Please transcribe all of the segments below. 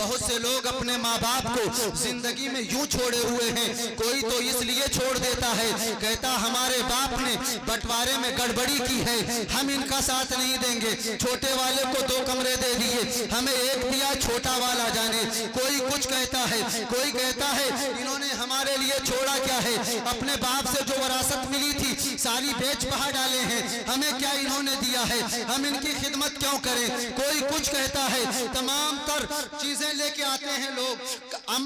बहुत से लोग अपने माँ बाप को जिंदगी में यूं छोड़े हुए हैं। कोई तो इसलिए छोड़ देता है, कहता हमारे बाप ने बंटवारे में गड़बड़ी की है, हम इनका साथ नहीं देंगे। छोटे वाले को 2 कमरे दे दिए, हमें 1 दिया, छोटा वाला जाने। कोई कुछ कहता है, कोई कहता है इन्होंने हमारे लिए छोड़ा क्या है, अपने बाप से जो विरासत मिली थी सारी बेच बहा डाले हैं, हमें क्या इन्होंने दिया है, हम इनकी खिदमत क्यों करें। कोई कुछ कहता है, तमाम तर चीजें लेके आते हैं लोग, हम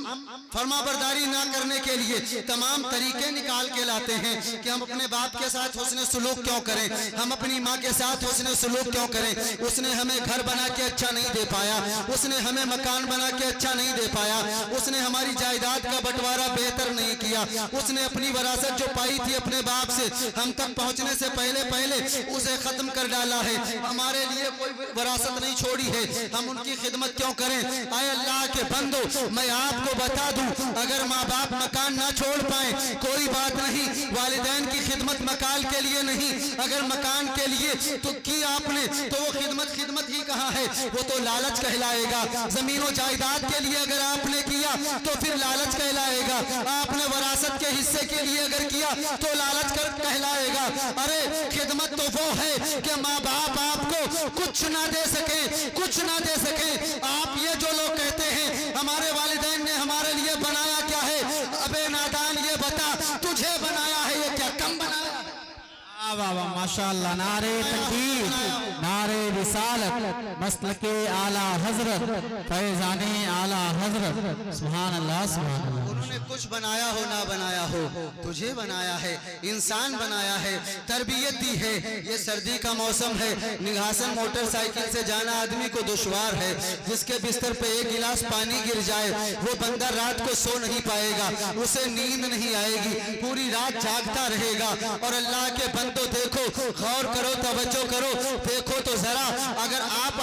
फरमाबरदारी ना करने के लिए तमाम तरीके निकाल के लाते हैं कि हम अपने बाप के साथ हुस्न सुलूक क्यों करें, हम अपनी माँ के साथ हुस्न सुलूक क्यों करें। उसने हमें घर बना के अच्छा नहीं दे पाया, उसने हमें मकान बना के अच्छा नहीं दे पाया, उसने हमारी जायदाद का बंटवारा बेहतर नहीं किया, उसने अपनी विरासत जो पाई थी अपने बाप से हम तक पहुंचने से पहले पहले उसे खत्म कर डाला है। हमारे लिए कोई विरासत नहीं छोड़ी है, हम उनकी खिदमत क्यों करें। आए अल्लाह के बंदो, मैं आपको बता दूं, अगर माँ बाप मकान ना छोड़ पाए कोई बात नहीं, वालिदैन की खिदमत मकान के लिए नहीं, अगर मकान के लिए तो की आपने तो वो खिदमत ही कहाँ है, वो तो लालच कहलाएगा। जमीनों जायदाद के लिए अगर आपने किया तो फिर लालच कहलाएगा, आपने विरासत के हिस्से के लिए अगर किया तो लालच कहलाएगा। अरे खिदमत तो वो है कि माँ बाप आपको कुछ ना दे सके, कुछ ना दे सके। आप ये जो लोग कहते हैं हमारे वालिदैन ने हमारे लिए बनाया क्या है, अबे नादान ये बता तुझे बनाया है ये क्या कम बनाया है। वाह वाह माशाअल्लाह, नारे तकबीर, नारे रिसालत, मसलके आला हजरत, फैजाने आला हजरत, सुभान अल्लाह सुभान अल्लाह। उन्होंने कुछ बनाया हो ना बनाया हो, तुझे बनाया है, इंसान बनाया है, तरबियत दी है। ये सर्दी का मौसम है, निघासन मोटरसाइकिल से जाना आदमी को दुश्वार है, जिसके बिस्तर पे 1 गिलास पानी गिर जाए वो बंदा रात को सो नहीं पाएगा, उसे नींद नहीं आएगी, पूरी रात जागता रहेगा। और अल्लाह के बंदो देखो, गौर करो, तवज्जो करो, देखो तो जरा, अगर आप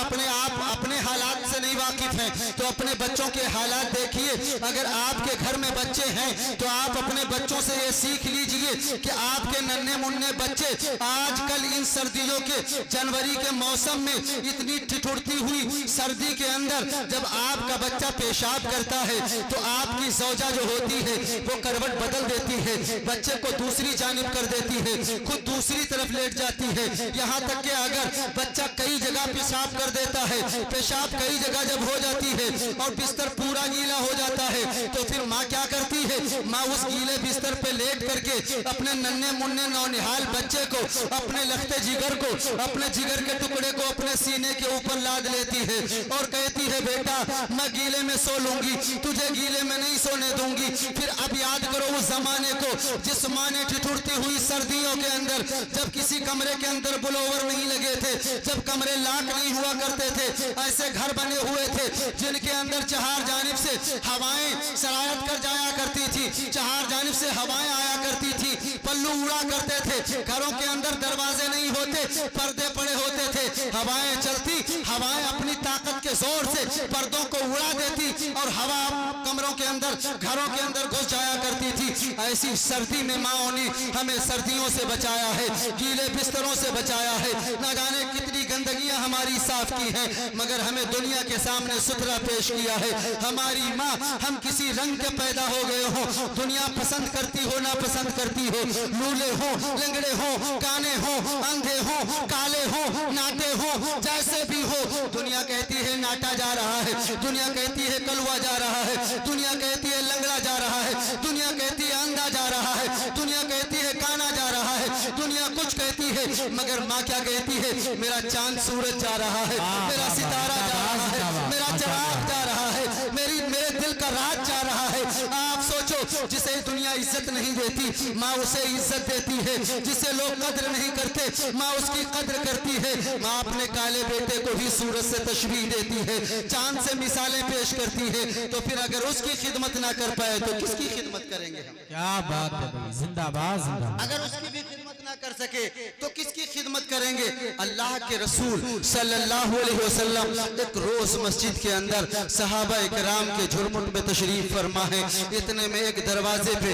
अपने हालात से नहीं वाकिफ हैं तो अपने बच्चों के हालात देखिए। अगर आपके घर में बच्चे हैं तो आप अपने बच्चों से ये सीख लीजिए कि आपके नन्हे मुन्ने बच्चे आजकल इन सर्दियों के जनवरी के मौसम में इतनी ठिठुरती हुई सर्दी के अंदर जब आपका बच्चा पेशाब करता है तो आपकी सौजा जो होती है वो करवट बदल देती है, बच्चे को दूसरी जानिब कर देती है, खुद दूसरी तरफ लेट जाती है। यहाँ तक कि अगर बच्चा कई जगह पेशाब कर देता है, पेशाब कई जगह जब हो जाती है और बिस्तर पूरा गीला हो जाता है तो फिर माँ क्या करती है, माँ उस गीले बिस्तर पे लेट करके अपने नन्हे मुन्ने नौनिहाल बच्चे को, अपने लखते जिगर को, अपने जिगर के टुकड़े को अपने सीने के ऊपर लाद लेती है और कहती है बेटा मैं गीले में सो लूंगी, तुझे गीले में नहीं सोने दूंगी। फिर अब याद करो उस जमाने को जिस माँ ने ठिठुरती हुई सर्दियों के अंदर, जब किसी कमरे के अंदर ब्लोवर नहीं लगे थे, जब कमरे लाक नहीं हुआ करते थे, ऐसे घर बने हुए थे जिनके अंदर चार जानिब से हवाएं सरायत कर जाया करती थी, चार जानिब से हवाएं आया करती थी, पल्लू उड़ा करते थे, घरों के अंदर दरवाजे नहीं होते, पर्दे पड़े होते थे, हवाएं चलती, हवाएं अपनी ताकत के जोर से पर्दों को उड़ा देती और हवा कमरों के अंदर, घरों के अंदर घुस जाया करती थी। ऐसी सर्दी में माओ ने हमें सर्दियों से बचाया है, गीले बिस्तरों से बचाया है, न जाने कितनी गंदगियां हमारी साफ की हैं, मगर हमें दुनिया के सामने सुथरा पेश किया है। हमारी माँ, हम किसी रंग के पैदा हो गए हो, दुनिया पसंद करती हो ना पसंद करती हो, लूले हो, लंगड़े हो, काने हो, अंधे हो, काले हो, नाटे हो, जैसे भी हो, दुनिया कहती है नाटा जा रहा है, दुनिया कहती है कलवा जा रहा है, दुनिया कहती है लंगड़ा जा रहा है, दुनिया कहती है अंधा जा रहा है, दुनिया कहती है काना जा रहा है, दुनिया कुछ कहती है, मगर माँ क्या कहती है, मेरा चांद सूरज जा रहा है, मेरा सितारा जा रहा है, मेरा चिराग जा रहा है, मेरे दिल का राज जा रहा है। आप सोचो, जिसे दुनिया इज्जत नहीं देती माँ उसे इज्जत देती है, जिसे लोग कद्र नहीं करते माँ उसकी कद्र करती है। माँ अपने काले बेटे को भी सूरज से तशबीह देती है, चांद से मिसालें पेश करती है, तो फिर अगर उसकी खिदमत ना कर पाए तो किसकी खिदमत करेंगे हम? क्या बात है भाई, जिंदाबाद जिंदाबाद। अगर उसकी भी खिदमत ना ना कर सके तो किसकी खिदमत करेंगे? अल्लाह के रसूल सल्लल्लाहु अलैहि वसल्लम एक रोज मस्जिद के अंदर सहाबा इकराम के झुरमुट में तशरीफ फरमा है। इतने में एक दरवाजे पे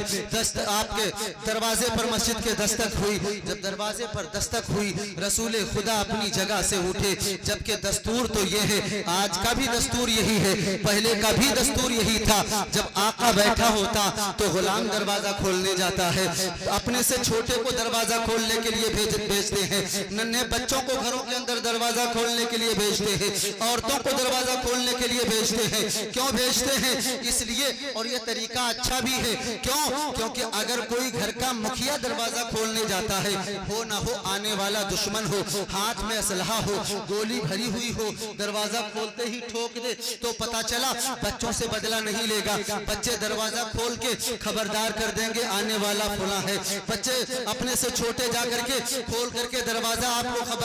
आपके दरवाजे पर मस्जिद के दस्तक हुई। जब दरवाजे पर दस्तक हुई रसूल खुदा अपनी जगह से उठे, जबकि दस्तूर तो ये है, आज का भी दस्तूर यही है, पहले का भी दस्तूर यही था, जब आका बैठा होता तो गुलाम दरवाजा खोलने जाता है, अपने से छोटे को दरवाजा खोलने के लिए भेजते हैं, नन्हे बच्चों को घरों के अंदर दरवाजा खोलने के लिए भेजते हैं, औरतों को दरवाजा खोलने के लिए भेजते हैं। क्यों भेजते हैं? इसलिए, और ये तरीका अच्छा भी है। क्यों? क्योंकि अगर कोई घर का मुखिया दरवाजा खोलने जाता है, हो ना हो आने वाला दुश्मन हो, हाथ में असलहा हो, गोली भरी हुई हो, दरवाजा खोलते ही ठोक दे तो पता चला बच्चों से बदला नहीं लेगा। बच्चे दरवाजा खोल के खबरदार कर देंगे आने वाला फुला है। बच्चे अपने से छोटे जा करके खोल करके दरवाजा आपको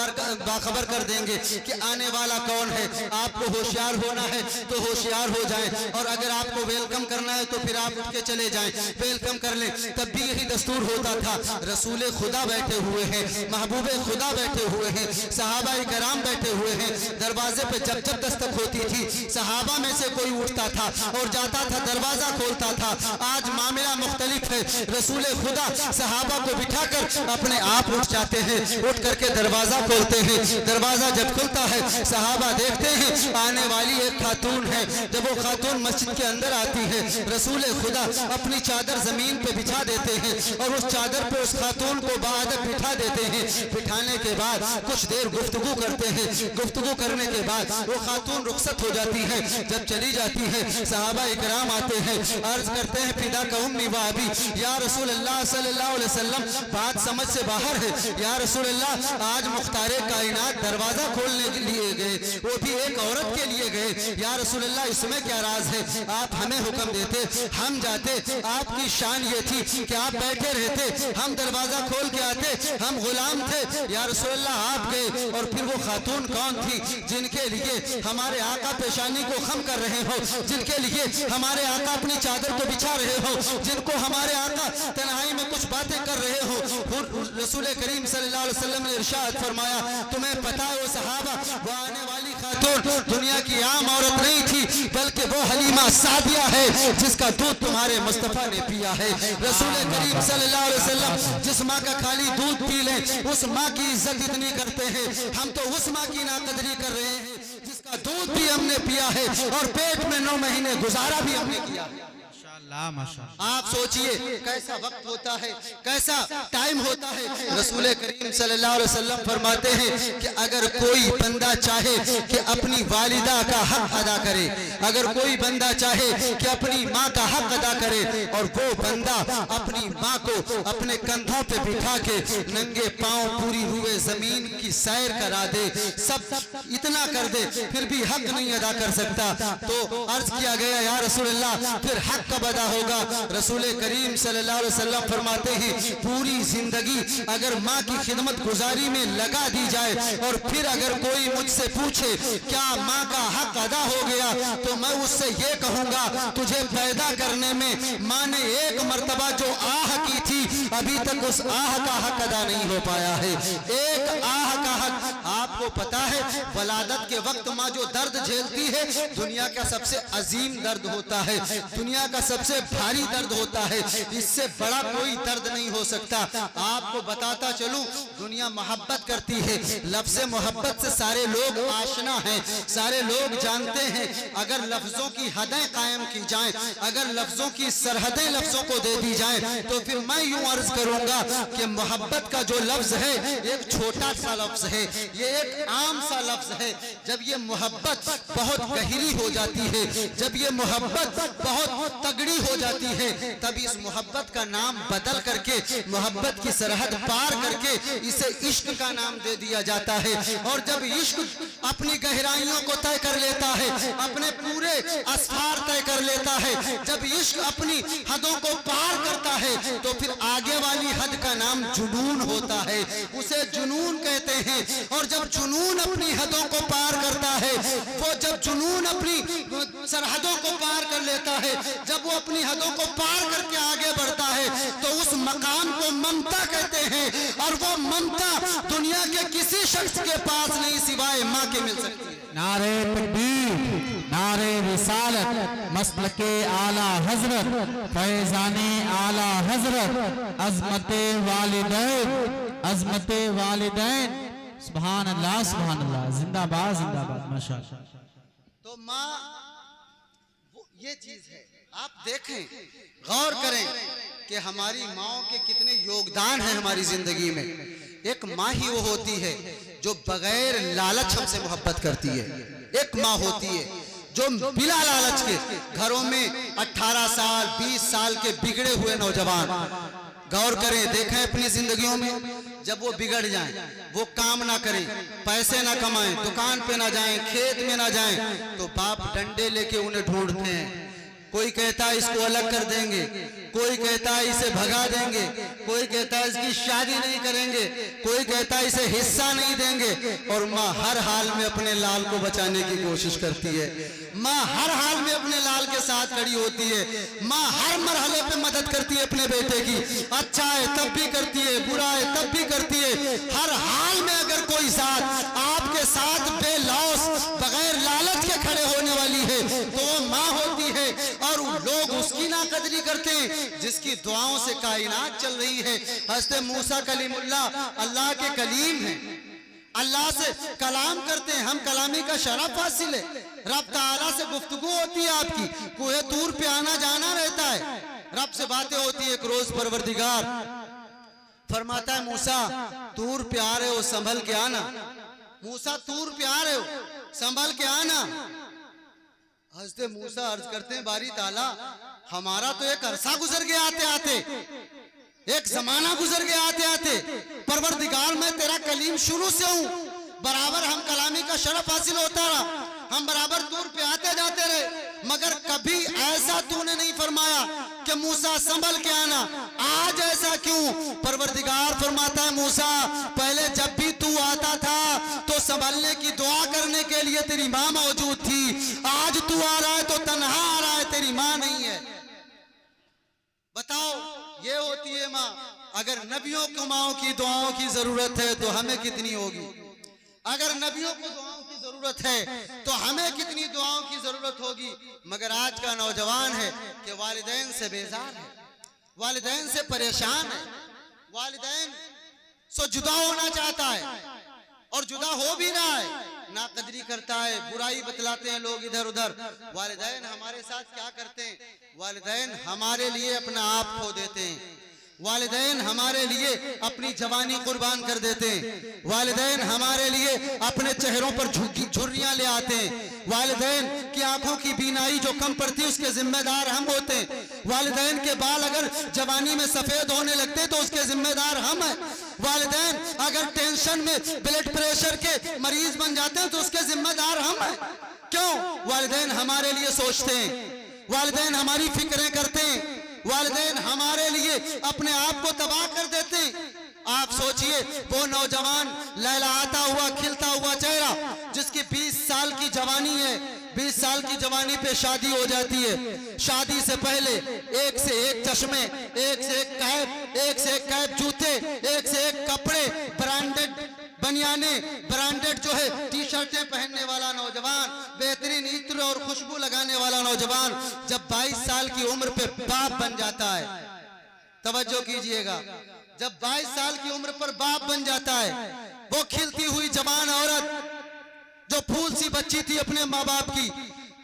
बाखबर कर देंगे कि आने वाला कौन है। आपको होशियार होना है तो होशियार हो जाए, और अगर आपको वेलकम करना है तो फिर आप उठ के चले जाएं, वेलकम कर लें। तब भी यही दस्तूर होता था। रसूल खुदा बैठे हुए हैं, महबूबे खुदा बैठे हुए हैं, सहाबा इकराम बैठे हुए हैं। दरवाजे पे जब जब दस्तक होती थी सहाबा में से कोई उठता था और जाता था, दरवाजा खोलता था। आज मामला मुख्तलिफ है। रसूल खुदा सहाबा को बिठाकर अपने आप उठ जाते हैं, उठ करके दरवाजा खोलते हैं। दरवाजा जब खुलता है सहाबा देखते हैं आने वाली एक खातून है। जब वो खातून मस्जिद के अंदर आती है रसूल खुदा अपनी चादर जमीन पे बिछा देते हैं और उस चादर पे उस खातून को बाअदब बिठा देते हैं। बिठाने के बाद कुछ देर गुफ्तगू करते हैं। गुफ्तगू करने के बाद वो खातून रुखसत हो जाती है। जब चली जाती है सहाबा इकराम आते हैं, अर्ज करते हैं फिदा का उम्मी व अबी, या रसूल अल्लाह सल्लल्लाहु अलैहि वसल्लम बात समझ से बाहर है। या रसूल अल्लाह आज मुख्तारे कायनात दरवाजा खोलने के लिए गए, वो भी एक औरत के लिए गए। या रसूल अल्लाह इसमें क्या राज है? आप हमें हुक्म देते, हम जाते। आपकी शान ये थी कि आप बैठे रहते, हम दरवाजा खोल के आते, हम गुलाम थे। या रसूल अल्लाह आप गए, और फिर वो खातून कौन थी जिनके लिए हमारे आका पेशानी को खम कर रहे हो, जिनके लिए हमारे आका अपनी चादर को बिछा रहे हो, जिनको हमारे आका तन्हाई में कुछ बातें कर रहे हो। रसूल करीम सल्लल्लाहु अलैहि वसल्लम ने इरशाद फरमाया, तुम्हें पता है वो सहाबा, वो आने वाली खातून दुनिया की आम औरत नहीं थी, बल्कि वो हलीमा सादिया है जिसका दूध तुम्हारे मुस्तफा ने पिया है। रसूल करीम सल्लल्लाहु अलैहि वसल्लम जिस माँ का खाली दूध पी ले उस माँ की इज्जत इतनी करते हैं, हम तो उस माँ की नाकदरी कर रहे हैं जिसका दूध भी हमने पिया है और पेट में 9 महीने गुजारा भी हमने किया। आप सोचिए कैसा वक्त होता है, कैसा टाइम होता है। रसूल करीम सल्लल्लाहु अलैहि वसल्लम फरमाते हैं कि अगर कोई बंदा चाहे कि अपनी वालिदा का हक अदा करे, अगर कोई बंदा चाहे कि अपनी माँ का हक अदा करे, और वो बंदा अपनी माँ को अपने कंधों पे बिठा के नंगे पांव पूरी रुए जमीन की सैर करा दे, सब इतना कर दे, फिर भी हक नहीं अदा कर सकता, तो अर्ज किया गया या रसूल अल्लाह फिर हक कब अदा होगा? रसूल करीम सल्लल्लाहु अलैहि वसल्लम फरमाते हैं पूरी जिंदगी अगर माँ की खिदमत गुजारी में लगा दी जाए और फिर अगर कोई मुझसे पूछे क्या माँ का हक अदा हो गया, तो मैं उससे ये कहूंगा तुझे पैदा करने में माँ ने एक मर्तबा जो आह की थी अभी तक उस आह का हक अदा नहीं हो पाया है। एक आह का हक आपको पता है, वलादत के वक्त माँ जो दर्द झेलती है दुनिया का सबसे अजीम दर्द होता है, दुनिया का सबसे भारी दर्द होता है, इससे बड़ा कोई दर्द नहीं हो सकता। आपको बताता चलूं दुनिया मोहब्बत करती है, लफ्ज़ मोहब्बत से सारे लोग आशना हैं, सारे लोग जानते हैं। अगर लफ्जों की हदें कायम की जाएं, अगर लफ्जों की सरहदें लफ्जों को दे दी जाएं, तो फिर मैं यूं अर्ज करूंगा कि मोहब्बत का जो लफ्ज है एक छोटा सा लफ्ज है, ये एक आम सा लफ्ज है। जब ये मोहब्बत बहुत गहरी हो जाती है, जब ये मोहब्बत बहुत तगड़ी हो जाती है, तब इस मोहब्बत का नाम बदल करके मोहब्बत की सरहद पार करके इसे इश्क का नाम दे दिया जाता है। और जब इश्क अपनी गहराइयों को तय कर लेता है, अपने पूरे असफार तय कर कर लेता है, जब इश्क अपनी हदों को पार करता है, तो फिर आगे वाली हद का नाम जुनून होता है, उसे जुनून कहते हैं। और जब जुनून अपनी हदों को पार करता है, वो जब जुनून अपनी सरहदों को पार कर लेता है, जब वो अपनी हदों को पार करके आगे बढ़ता है, तो उस मकाम को ममता कहते हैं। और वो ममता दुनिया के किसी शख्स के पास नहीं सिवाय माँ के मिल सकती है। नारे तकबीर, नारे रिसालत, मसलके आला हजरत, फैजाने आला हजरत, अजमते वालिदैन, अजमते वालिदैन। सुभान अल्लाह, सुभान अल्लाह, जिंदाबाद जिंदाबाद, माशाअल्लाह। तो माँ ये चीज है, आप देखें, गौर करें कि हमारी माओ के कितने योगदान हैं हमारी जिंदगी में। एक माँ ही वो होती है जो बगैर लालच हमसे मोहब्बत करती है। एक माँ होती है जो बिना लालच के घरों में 18 साल 20 साल के बिगड़े हुए नौजवान, गौर करें, देखें अपनी जिंदगियों में, जब वो बिगड़ जाएं, वो काम ना करें, पैसे ना कमाएं, दुकान पे ना जाएं, खेत में ना जाएं, तो बाप डंडे लेके उन्हें ढूंढते हैं। कोई कहता है इसको अलग कर देंगे, कोई कहता है इसे भगा देंगे, कोई कहता है इसकी शादी नहीं करेंगे, कोई कहता है इसे हिस्सा नहीं देंगे। और माँ हर हाल में अपने लाल को बचाने की कोशिश करती है। माँ हर हाल में अपने लाल के साथ खड़ी होती है। माँ हर मरहले पे मदद करती है अपने बेटे की। अच्छा है तब भी करती है, बुरा है तब भी करती है। हर हाल में अगर कोई साथ आपके साथ बेलौस बगैर लालच के खड़े होने वाली है, तो वो माँ होती है। और लोग उसकी नाकदरी करते हैं जिसकी दुआओं से कायनात चल रही है। हज़रत मूसा कलीमुल्लाह अल्लाह के कलीम हैं, अल्लाह से कलाम करते हैं। हम कलामी का शरफ हासिल है, रब ताला से गुफ्तगू होती है आपकी, कोहे तूर पे आना जाना रहता है, रब से बातें होती है। एक रोज परवरदिगार फरमाता है मूसा तूर पे आ रहे हो संभल के आना, मूसा तूर पे आ रहे हो संभल के आना। हज़रत मूसा अर्ज करते हैं बारी ताला हमारा तो एक अरसा गुजर गया आते आते, एक जमाना गुजर गया आते आते। परवरदिगार मैं तेरा कलीम शुरू से हूँ, बराबर हम कलामी का शरफ हासिल होता रहा, हम बराबर दूर पे आते जाते रहे, मगर कभी ऐसा तूने नहीं फरमाया कि मूसा संभल के आना। आज ऐसा क्यों? परवरदिगार फरमाता है मूसा पहले जब भी तू आता था तो संभलने की दुआ करने के लिए तेरी माँ मौजूद थी, आज तू आ रहा है तो तन्हा आ रहा है, तेरी माँ नहीं है। बताओ ये होती है माँ। अगर नबियों को माओ की दुआओं की जरूरत है तो हमें कितनी होगी, अगर नबियों को दुआओं की जरूरत है तो हमें कितनी दुआओं की जरूरत होगी। मगर आज का नौजवान है कि वालिदैन से बेजार है, वालिदैन से परेशान है, वालिदैन से जुदा होना चाहता है और जुदा हो भी रहा है, नाकदरी करता है, बुराई बतलाते हैं लोग इधर उधर। वालिदैन हमारे साथ क्या करते हैं? वालिदैन हमारे लिए अपना आप खो देते हैं, वालिदैन हमारे लिए अपनी जवानी कुर्बान कर देते हैं, वालिदैन हमारे लिए अपने चेहरों पर झुर्रियां ले आते हैं, वालिदैन की आंखों की बीनाई जो कम पड़ती है उसके जिम्मेदार हम होते हैं, वालिदैन के बाल अगर जवानी में सफेद होने लगते हैं तो उसके जिम्मेदार हम हैं, वालिदैन अगर टेंशन में ब्लड प्रेशर के मरीज बन जाते हैं तो उसके जिम्मेदार हम हैं। क्यों? वालिदैन हमारे लिए सोचते हैं, वालिदैन हमारी फिक्रें करते हैं, वालिदैन हमारे लिए अपने आप को तबाह कर देते हैं। आप सोचिए वो नौजवान लहलहाता हुआ खिलता हुआ चेहरा जिसकी 20 साल की जवानी है, 20 साल की जवानी पे शादी हो जाती है, शादी से पहले एक से एक चश्मे, एक से एक कैप, एक से एक कैप जूते, एक से एक कपड़े, ब्रांडेड बनियाने, ब्रांडेड जो है टी शर्टें पहनने वाला नौजवान, बेहतरीन इत्र और खुशबू लगाने वाला नौजवान जब 22 साल की उम्र पे बाप बन जाता है, तवज्जो कीजिएगा, जब 22 साल की उम्र पर बाप बन जाता है, वो खिलती हुई जवान औरत जो फूल सी बच्ची थी अपने माँ बाप की,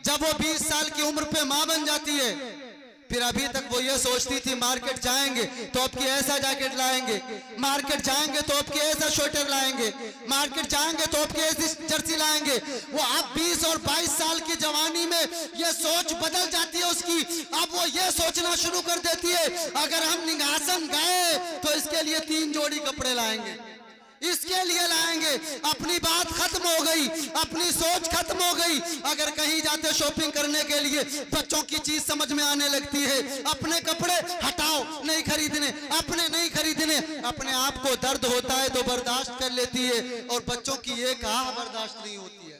जब वो 20 साल की उम्र पे माँ बन जाती है, फिर अभी तक वो ये सोचती थी मार्केट जाएंगे तो अब की ऐसा जैकेट लाएंगे, मार्केट जाएंगे तो अब की ऐसा स्वेटर लाएंगे, मार्केट जाएंगे तो अब की ऐसी जर्सी लाएंगे। वो अब 20 और 22 साल की जवानी में ये सोच बदल जाती है उसकी। अब वो ये सोचना शुरू कर देती है अगर हम निगासन गए तो इसके लिए 3 जोड़ी कपड़े लाएंगे, इसके लिए लाएंगे। अपनी बात खत्म हो गई, अपनी सोच खत्म हो गई। अगर कहीं जाते शॉपिंग करने के लिए बच्चों की चीज समझ में आने लगती है, अपने कपड़े हटाओ, नहीं खरीदने, अपने नहीं खरीदने। अपने आप को दर्द होता है तो बर्दाश्त कर लेती है, और बच्चों की एक आह बर्दाश्त नहीं होती है,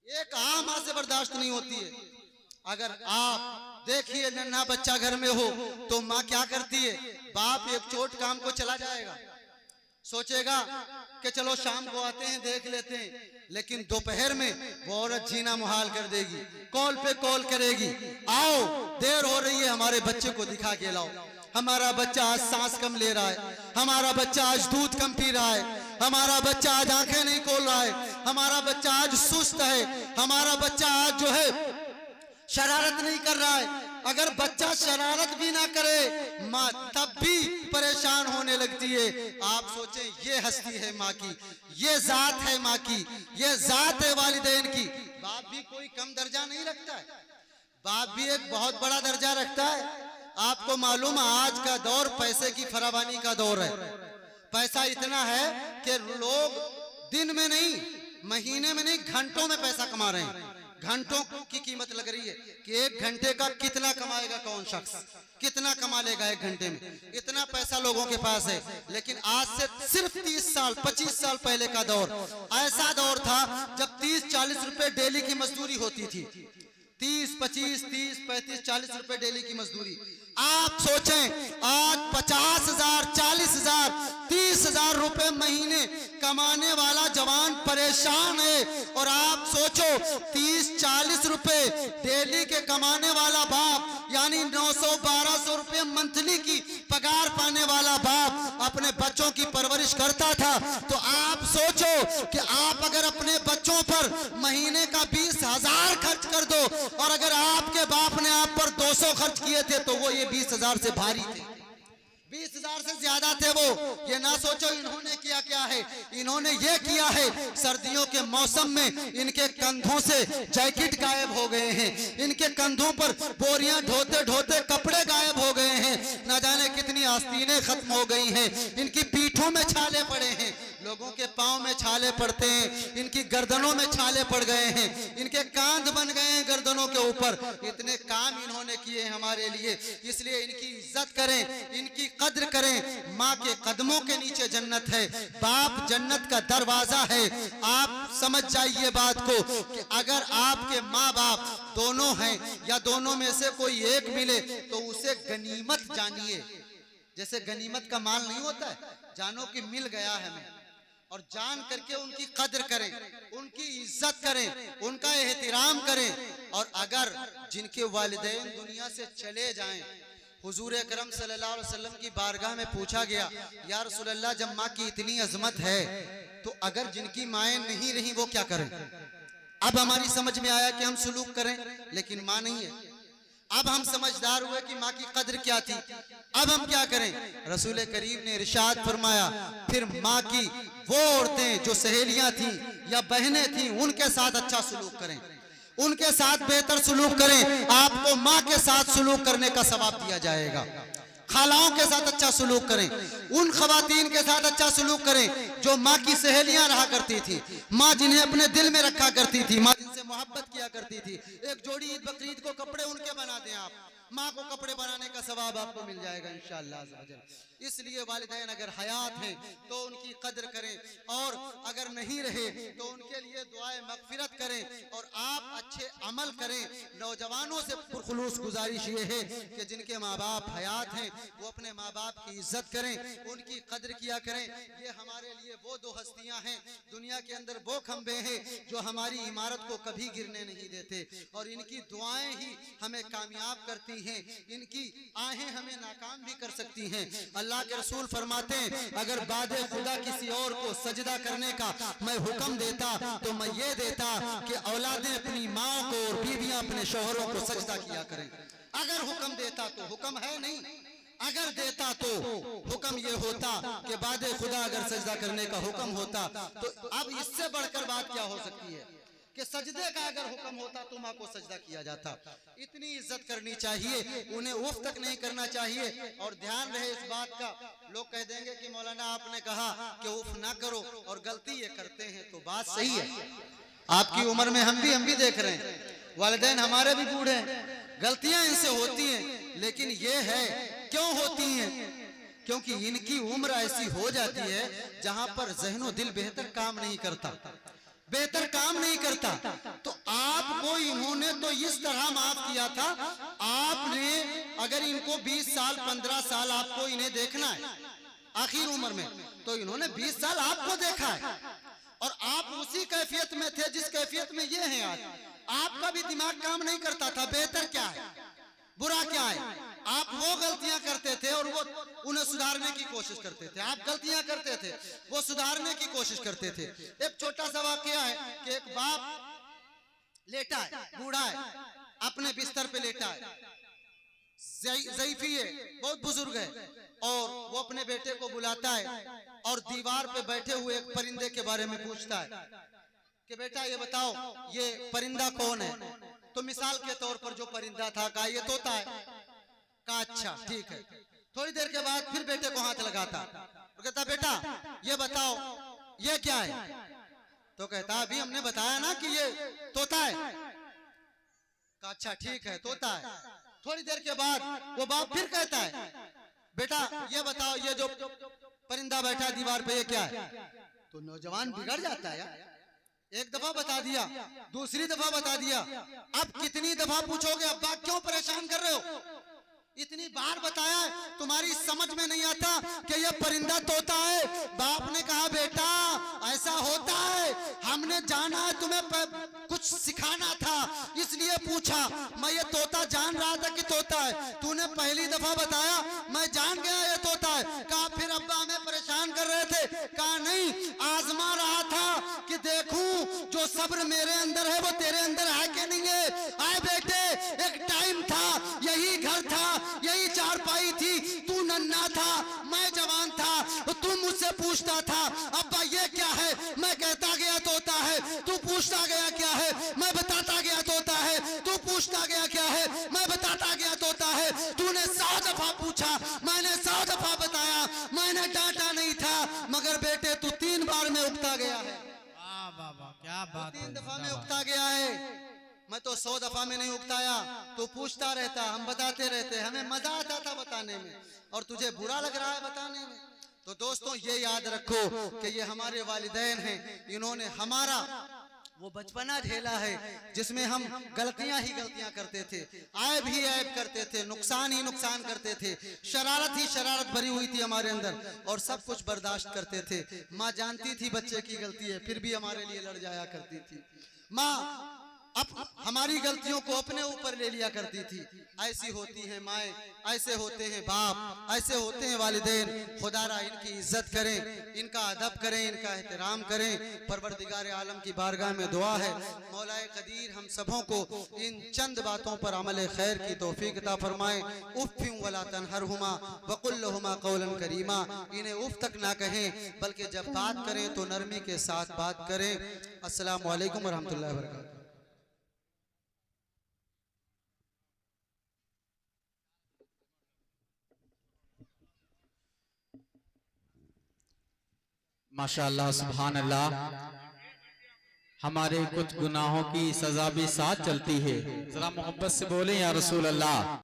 एक आह मां से बर्दाश्त नहीं होती है। अगर आप देखिए नन्हा बच्चा घर में हो तो माँ क्या करती है, बाप एक चोट काम को चला जाएगा, सोचेगा कि चलो शाम को आते हैं देख लेते हैं, लेकिन दोपहर में वो औरत जीना मुहाल कर देगी, कॉल पे कॉल करेगी, आओ देर हो रही है, हमारे बच्चे को दिखा के लाओ, हमारा बच्चा आज सांस कम ले रहा है, हमारा बच्चा आज दूध कम पी रहा है, हमारा बच्चा आज आंखें नहीं खोल रहा है, हमारा बच्चा आज सुस्त है, हमारा बच्चा आज जो है शरारत नहीं कर रहा है। अगर बच्चा शरारत भी ना करे माँ तब भी परेशान होने लगती है। आप सोचें ये हस्ती है माँ की, ये जात है माँ की, ये जात है वालिदैन की। बाप भी कोई कम दर्जा नहीं रखता है, बाप भी एक बहुत बड़ा दर्जा रखता है। आपको मालूम है आज का दौर पैसे की फरावानी का दौर है। पैसा इतना है कि लोग दिन में नहीं, महीने में नहीं, घंटों में पैसा कमा रहे हैं। घंटों की कीमत लग रही है कि एक घंटे का कितना कमाएगा कौन शख्स, कितना कमा लेगा एक घंटे में, इतना पैसा लोगों के पास है। लेकिन आज से सिर्फ 30 साल 25 साल पहले का दौर ऐसा दौर था जब 30-40 रुपए डेली की मजदूरी होती थी। 30, 25, 30, 35, 40 रुपए डेली की मजदूरी। आप सोचें आज 50,000, 40,000, 30,000 रुपए महीने कमाने वाला जवान परेशान है। और आप सोचो 30-40 रुपए डेली के कमाने वाला बाप, यानी 900-1200 रुपए मंथली की पगार पाने वाला बाप अपने बच्चों की परवरिश करता था। तो आप सोचो कि आप अगर अपने बच्चों पर महीने का 20,000 खर्च कर दो, और अगर आपके बाप ने आप पर 200 खर्च किए थे तो वो ये 20,000 से भारी थे, 20,000 से ज्यादा थे वो। ये ना सोचो इन्होंने किया क्या है, इन्होंने ये किया है सर्दियों के मौसम में इनके कंधों से जैकेट गायब हो गए हैं, इनके कंधों पर बोरियां ढोते ढोते कपड़े गायब हो गए हैं, ना जाने कितनी आस्तीनें खत्म हो गई हैं, इनकी पीठों में छाले पड़े हैं, लोगों के पांव में छाले पड़ते हैं, इनकी गर्दनों में छाले पड़ गए हैं, इनके कांध बन गए हैं गर्दनों के ऊपर। इतने काम इन्होंने किए हमारे लिए, इसलिए इनकी इज्जत करें, इनकी कद्र करें। माँ के कदमों के नीचे जन्नत है, बाप जन्नत का दरवाजा है। आप समझ जाइए बात को कि अगर आपके माँ बाप दोनों हैं या दोनों में से कोई एक मिले तो उसे गनीमत जानिए। जैसे गनीमत का माल नहीं होता है, जानो कि मिल गया है हमें, और जान करके उनकी कद्र करें, उनकी इज्जत करें, उनका एहतराम करें। और अगर जिनके वालिदैन दुनिया से चले जाएं, हुजूर अकरम सल्लल्लाहु अलैहि वसल्लम की बारगाह में पूछा गया, या रसूलल्लाह जब माँ की इतनी अजमत है तो अगर जिनकी माएँ नहीं रही वो क्या करें? अब हमारी समझ में आया कि हम सुलूक करें, लेकिन माँ नहीं है। अब हम समझदार हुए कि माँ की कद्र क्या थी, अब हम क्या करें? रसूल करीम ने इरशाद फरमाया, फिर माँ की वो औरतें जो सहेलियां थी या बहनें थी उनके साथ अच्छा सुलूक करें, उनके साथ बेहतर सुलूक करें। आपको माँ के साथ सुलूक करने का सवाब दिया जाएगा। खालाओं के साथ अच्छा सुलूक करें, उन खवातीन के साथ अच्छा सुलूक करें जो माँ की सहेलियां रहा करती थी, माँ जिन्हें अपने दिल में रखा करती थी, माँ जिनसे मोहब्बत किया करती थी। एक जोड़ी ईद बकरीद को कपड़े उनके बना दें आप, माँ को कपड़े बनाने का सवाब आपको मिल जाएगा इंशाअल्लाह। इसलिए वालिदैन अगर हयात हैं तो उनकी कद्र करें, और अगर नहीं रहे तो उनके लिए दुआए मगफिरत करें, और आप अच्छे अमल करें। नौजवानों से पुरखुलूस गुजारिश ये है कि जिनके माँ बाप हयात हैं वो अपने माँ बाप की इज्जत करें, उनकी कद्र किया करें। ये हमारे लिए वो दो हस्तियां हैं दुनिया के अंदर, वो खंबे हैं जो हमारी इमारत को कभी गिरने नहीं देते, और इनकी दुआएं ही हमें कामयाब करती हैं, इनकी आहें हमें नाकाम भी कर सकती हैं। अल्लाह के रसूल फरमाते हैं, अगर बादे खुदा किसी और को सजदा करने का मैं हुक्म देता तो मैं ये देता कि औलादें अपनी माँ को और बीवियां अपने शौहरों को सजदा किया करें। अगर हुक्म देता तो, हुक्म है नहीं, अगर देता तो हुक्म ये होता कि बादे खुदा अगर सजदा करने का हुक्म होता तो अब इससे बढ़कर बात क्या हो सकती है? कि सजदे का अगर हुक्म होता तो माँ को सजदा किया जाता। इतनी इज्जत करनी चाहिए, उन्हें उफ तक नहीं करना चाहिए। और ध्यान रहे इस बात का, लोग कह देंगे कि मौलाना आपने कहा कि उफ ना करो और गलती ये करते हैं, तो बात सही है। आपकी उम्र में हम भी देख रहे हैं, वालिदैन हमारे भी बूढ़े हैं, गलतियां इनसे होती हैं, लेकिन ये है क्यों होती हैं? क्योंकि इनकी उम्र ऐसी हो जाती है जहां पर ज़हनो दिल बेहतर काम नहीं करता, बेहतर काम नहीं करता। तो आपको इन्होंने तो इस तरह माफ किया था, आपने अगर इनको 20 साल 15 साल आपको इन्हें देखना है आखिर उम्र में, तो इन्होंने 20 साल आपको देखा है और आप उसी कैफियत में थे जिस कैफियत में ये हैं आज। आपका भी दिमाग काम नहीं करता था, बेहतर क्या है बुरा क्या है। आप वो गलतियां करते थे और वो उन्हें सुधारने की कोशिश करते थे। आप गलतियां करते थे, वो सुधारने की कोशिश करते थे। एक छोटा सा वाकया है कि एक बाप लेटा है, बूढ़ा है, अपने बिस्तर पे लेटा है, ज़ईफ़ी है, बहुत बुजुर्ग है, और वो अपने बेटे को बुलाता है और दीवार पे बैठे हुए एक परिंदे के बारे में पूछता है कि बेटा ये बताओ ये परिंदा कौन है। तो मिसाल के तौर पर जो परिंदा था कहा ये तोता है। कहा अच्छा ठीक है। थोड़ी देर के बाद फिर बेटे को हाथ लगाता, तो कहता बेटा ये बताओ ये क्या है। तो कहता अभी हमने बताया ना कि ये तोता है। कहा अच्छा ठीक है तोता है। थोड़ी देर के बाद वो बाप फिर कहता है बेटा ये बताओ ये जो परिंदा बैठा है दीवार पे ये क्या है। तो नौजवान बिगड़ जाता है यार, एक दफा बता दिया, दूसरी दफा बता दिया, अब कितनी दफा पूछोगे अब्बा क्यों परेशान कर रहे हो, इतनी बार बताया है, तुम्हारी समझ में नहीं आता कि ये परिंदा तोता है। बाप ने कहा बेटा ऐसा होता है, हमने जाना है तुम्हें कुछ सिखाना था इसलिए पूछा। मैं ये तोता जान रहा था कि तोता है, तूने पहली दफा बताया मैं जान गया ये तोता है। कहा फिर अब्बा हमें परेशान कर रहे थे। कहा नहीं, आजमा रहा था कि देखूं जो सब्र मेरे अंदर है वो तेरे अंदर है कि नहीं है। आए बेटे एक टाइम था, यही घर था, यही चारपाई थी, तू नन्हा था मैं जवान था, तू मुझसे पूछता था अब्बा ये क्या है, मैं कहता गया तोता है, तू पूछता गया क्या है, मैं बताता गया तोता है, तू पूछता गया क्या है, मैं बताता गया तोता है। तूने 100 दफा पूछा, मैंने 100 दफा बताया, मैंने डांटा नहीं था, मगर बेटे तू 3 बार में उगता गया है। क्या बात, 3 दफा में उगता गया है। मैं तो 100 दफा में नहीं उगताया, तो पूछता रहता, हम बताते रहते, हमें मजा आता था बताने में और तुझे बुरा लग रहा है बताने में। तो दोस्तों ये याद रखो कि ये हमारे वालिदैन हैं, इन्होंने हमारा वो बचपना झेला है जिसमें हम गलतियां ही गलतियां करते थे, ऐब ही ऐब करते थे, नुकसान ही नुकसान करते थे, शरारत ही शरारत भरी हुई थी हमारे अंदर और सब कुछ बर्दाश्त करते थे। माँ जानती थी बच्चे की गलती है, फिर भी हमारे लिए लड़ जाया करती थी। माँ अब हमारी गलतियों को अपने ऊपर ले लिया करती थी। ऐसी होती हैं माएँ, ऐसे होते हैं बाप, ऐसे होते हैं वालिदैन। खुदारा इनकी इज्जत करें, इनका अदब करें, इनका एहतराम करें। परवरदिगार आलम की बारगाह में दुआ है मौलाए कदीर हम सबों को इन चंद बातों पर अमल खैर की तौफीक अता फरमाएं। उफ़्फ़िन वला तनहरहुमा वक़ुल लहुमा क़ौलन करीमा, इन्हें उफ़ तक ना कहें बल्कि जब बात करें तो नरमी के साथ बात करें। अस्सलामु अलैकुम व रहमतुल्लाहि व बरकातहू। माशाअल्लाह सुभान अल्लाह। हमारे कुछ गुनाहों की सजा भी साथ चलती है, जरा मोहब्बत से बोले या रसूल अल्लाह।